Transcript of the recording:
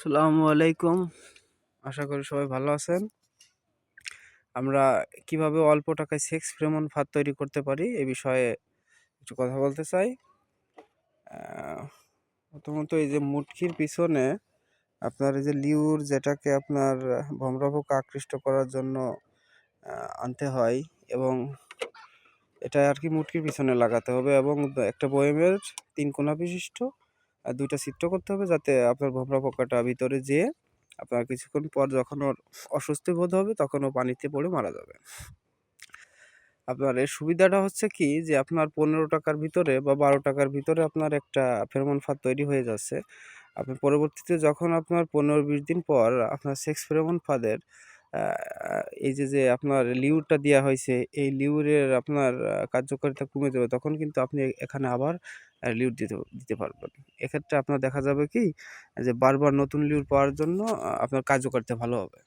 আসসালামু আলাইকুম। আশা করি সবাই ভালো আছেন। আমরা কিভাবে অল্প টাকায় সেক্স ফেরোমন ফাঁদ তৈরি করতে পারি এ বিষয়ে একটু কথা বলতে চাই। আ প্রথমত এই যে মুটকির পিছনে আপনার এই যে লিউর যেটাকে আপনার ভমরাপোকা আকৃষ্ট করার জন্য আ আনতে হয় এবং এটা আরকি মুটকির পিছনে লাগাতে হবে এবং একটা বয়ামের ৩ কোণা বিশিষ্ট ২ টা ছিদ্র করতে হবে যাতে আপনার ভোমরা পোকাটা ভিতরে যেয়ে আপনার কিছুক্ষণ পর যখন ওর অস্বস্তি বোধ হবে তখন ও পানিতে পড়ে মারা যাবে। আপনার এর সুবিধাটা হচ্ছে কি যে আপনার ৳১৫ র ভিতরে বা ৳১২ র ভিতরে আপনার একটা ফেরোমন ফাঁদ তৈরি হয়ে যাচ্ছে। আপনি পরবর্তীতে যখন আপনার ১৫-২০ দিন পর আপনার সেক্স ফেরোমন ফাঁদের আ এই যে আপনার লিউরটা দেয়া হইছে, এই লিউরের আপনার কার্যকারিতা কমে যাবে। তখন কিন্তু আপনি এখানে আবার লিউর দিতে দিতে পারবেন। এক্ষেত্রে আপনার দেখা যাবে কি যে বারবার নতুন লিউর পাওয়ার জন্য আপনার কার্যকারিতা ভালো হবে।